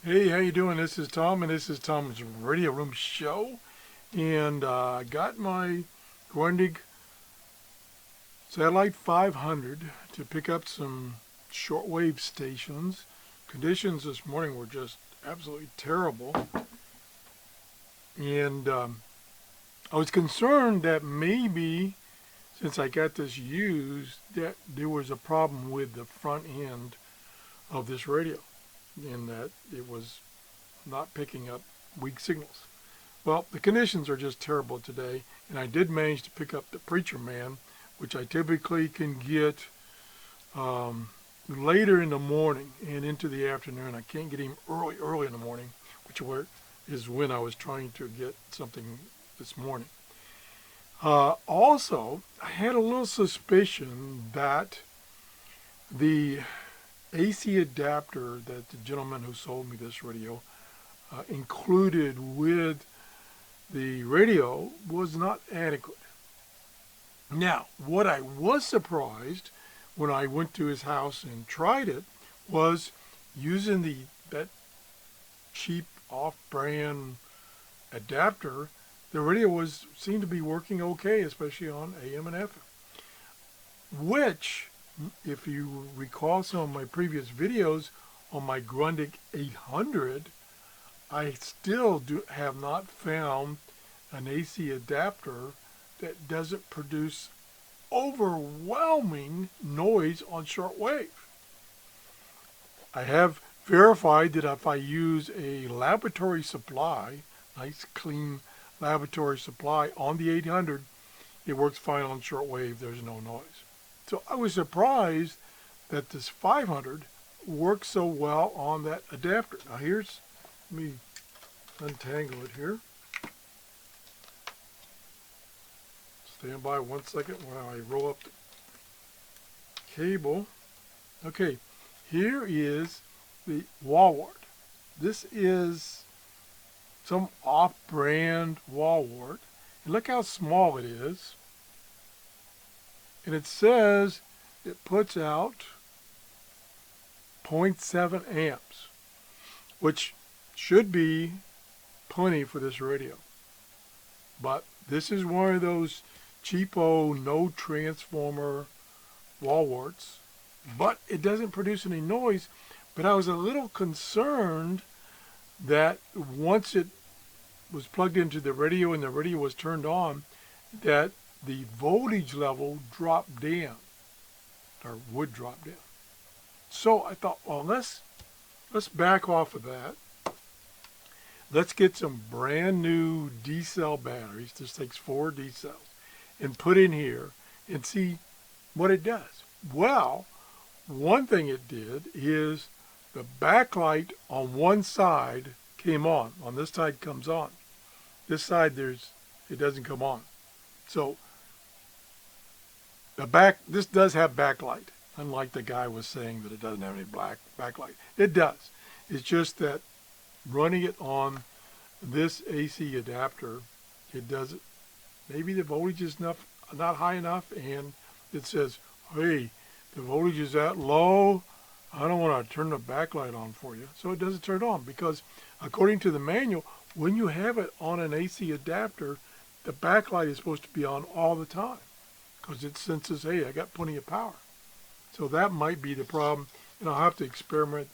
Hey, how you doing? This is Tom, and this is Tom's Radio Room Show. And I got my Grundig Satellite 500 to pick up some shortwave stations. Conditions this morning were just absolutely terrible. And I was concerned that maybe, since I got this used, that there was a problem with the front end of this radio, in that it was not picking up weak signals. Well, the conditions are just terrible today, and I did manage to pick up the Preacher Man, which I typically can get later in the morning and into the afternoon. I can't get him early in the morning, which is when I was trying to get something this morning. Also, I had a little suspicion that the AC adapter that the gentleman who sold me this radio included with the radio was not adequate. Now, what I was surprised when I went to his house and tried it was using that cheap off-brand adapter. The radio seemed to be working okay, especially on AM and FM, which, if you recall some of my previous videos on my Grundig 800, I still have not found an AC adapter that doesn't produce overwhelming noise on shortwave. I have verified that if I use a laboratory supply, nice clean laboratory supply on the 800, it works fine on shortwave. There's no noise. So I was surprised that this 500 works so well on that adapter. Now let me untangle it here. Stand by 1 second while I roll up the cable. Okay, here is the wall wart. This is some off-brand wall wart. And look how small it is. And it says it puts out 0.7 amps, which should be plenty for this radio. But this is one of those cheapo, no transformer wall warts, but it doesn't produce any noise. But I was a little concerned that once it was plugged into the radio and the radio was turned on, that the voltage level dropped down, or would drop down. So I thought, well, let's back off of that. Let's get some brand new D-cell batteries. This takes 4 D-cells, and put in here and see what it does. Well, one thing it did is the backlight on one side came on. On this side comes on. This side it doesn't come on. So this does have backlight, unlike the guy was saying that it doesn't have any backlight. It does. It's just that running it on this AC adapter, it doesn't. Maybe the voltage is not high enough, and it says, hey, the voltage is that low. I don't want to turn the backlight on for you. So it doesn't turn it on, because according to the manual, when you have it on an AC adapter, the backlight is supposed to be on all the time, because it senses, hey, I got plenty of power. So that might be the problem, and I'll have to experiment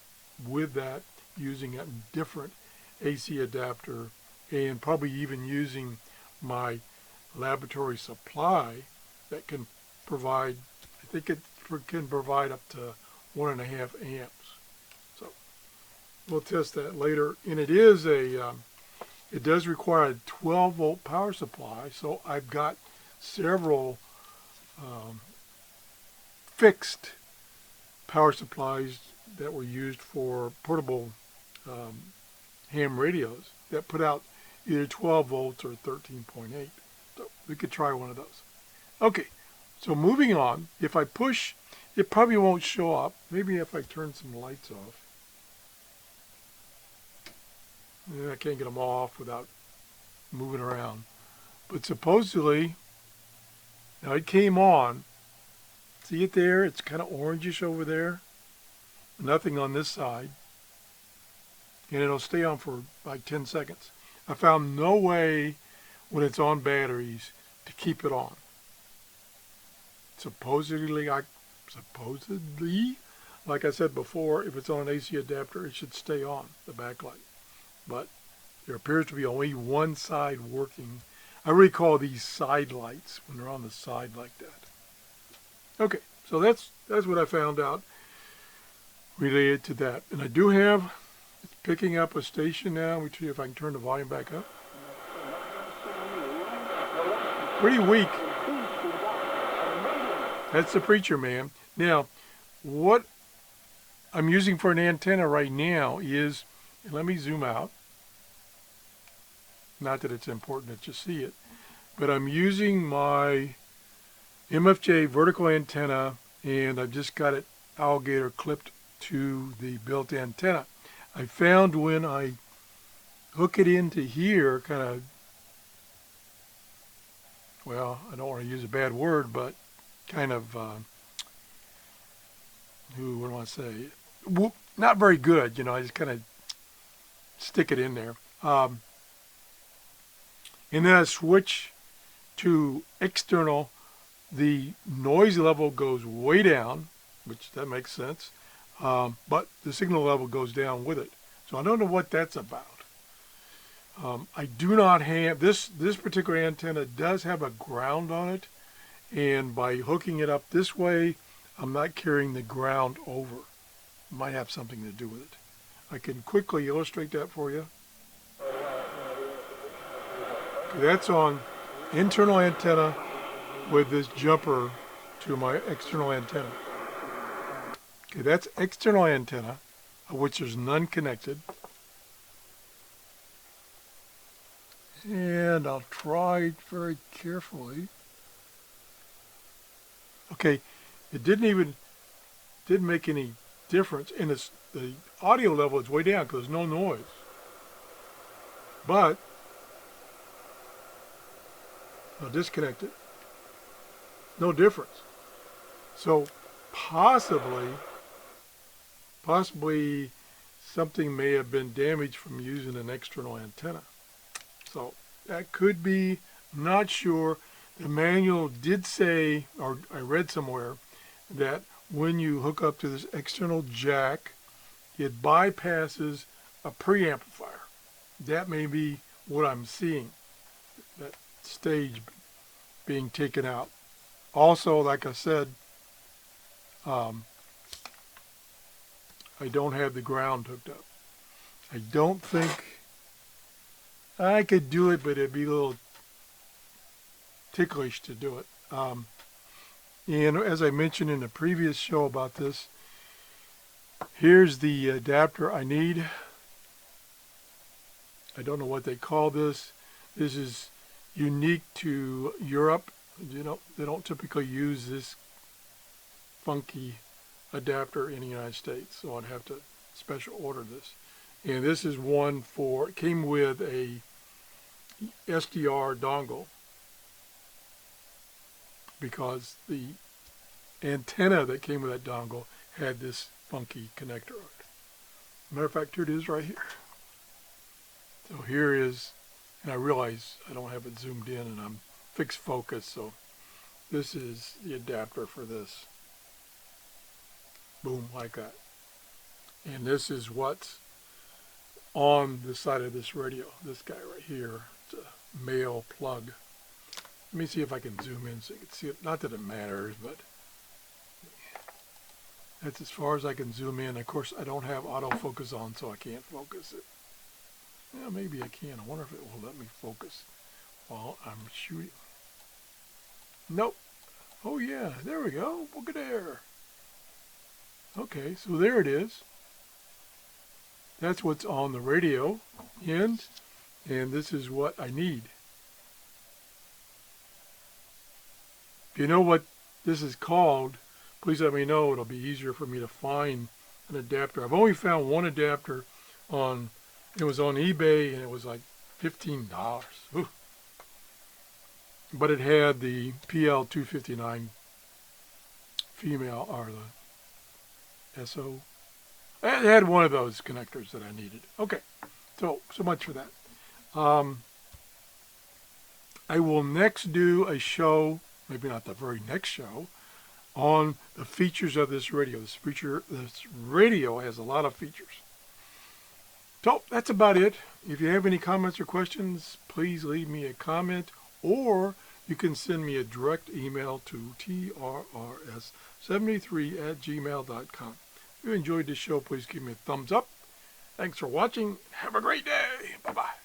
with that using a different AC adapter, and probably even using my laboratory supply that can provide, I think it can provide up to 1.5 amps. So we'll test that later. And it does require a 12-volt power supply, so I've got several fixed power supplies that were used for portable ham radios that put out either 12 volts or 13.8. So we could try one of those. Okay, so moving on. If I push, it probably won't show up. Maybe if I turn some lights off. Yeah, I can't get them off without moving around. But supposedly, now it came on. See it there? It's kind of orangish over there. Nothing on this side. and it'll stay on for like 10 seconds. I found no way when it's on batteries to keep it on. Supposedly, like I said before, if it's on an AC adapter, it should stay on, the backlight. But there appears to be only one side working. I really call these side lights when they're on the side like that. Okay, so that's what I found out related to that. And I do have, it's picking up a station now. Let me see if I can turn the volume back up. Pretty weak. That's the Preacher Man. Now, what I'm using for an antenna right now is, and let me zoom out. Not that it's important that you see it, but I'm using my MFJ vertical antenna, and I've just got it alligator clipped to the built antenna. I found when I hook it into here, kind of, well, I don't want to use a bad word, but kind of, what do I want to say? Not very good, you know, I just kind of stick it in there. And then I switch to external. The noise level goes way down, which that makes sense, but the signal level goes down with it. So I don't know what that's about. I do not have, this particular antenna does have a ground on it, and by hooking it up this way, I'm not carrying the ground over. It might have something to do with it. I can quickly illustrate that for you. That's on internal antenna with this jumper to my external antenna. Okay, that's external antenna, of which there's none connected. And I'll try very carefully. Okay, it didn't make any difference, and the audio level is way down because there's no noise. But I'll disconnect it. No difference. So possibly something may have been damaged from using an external antenna. So that could be, I'm not sure. The manual did say, or I read somewhere, that when you hook up to this external jack, it bypasses a preamplifier. That may be what I'm seeing, that stage being taken out. Also, like I said, I don't have the ground hooked up. I don't think I could do it, but it'd be a little ticklish to do it. And as I mentioned in the previous show about this, here's the adapter I need. I don't know what they call this. This is unique to Europe. You know, they don't typically use this funky adapter in the United States, so I'd have to special order this. And this is one for, it came with a SDR dongle because the antenna that came with that dongle had this funky connector on it. Matter of fact, here it is right here. So here is, and I realize I don't have it zoomed in and I'm fixed focus, so this is the adapter for this. Boom, like that. And this is what's on the side of this radio. This guy right here, it's a male plug. Let me see if I can zoom in so you can see it. Not that it matters, but that's as far as I can zoom in. Of course, I don't have autofocus on, so I can't focus it. Yeah, maybe I can. I wonder if it will let me focus while I'm shooting. Nope. Oh yeah, there we go. Look at there. Okay, so there it is. That's what's on the radio end, and this is what I need. If you know what this is called, please let me know. It'll be easier for me to find an adapter. I've only found one adapter on, it was on eBay, and it was like $15. Ooh. But it had the PL259 female, or the SO, It had one of those connectors that I needed. Okay, so much for that. I will next do a show, maybe not the very next show, on the features of this radio. This radio has a lot of features. So that's about it. If you have any comments or questions, please leave me a comment, or you can send me a direct email to trrs73@gmail.com. If you enjoyed this show, please give me a thumbs up. Thanks for watching. Have a great day. Bye-bye.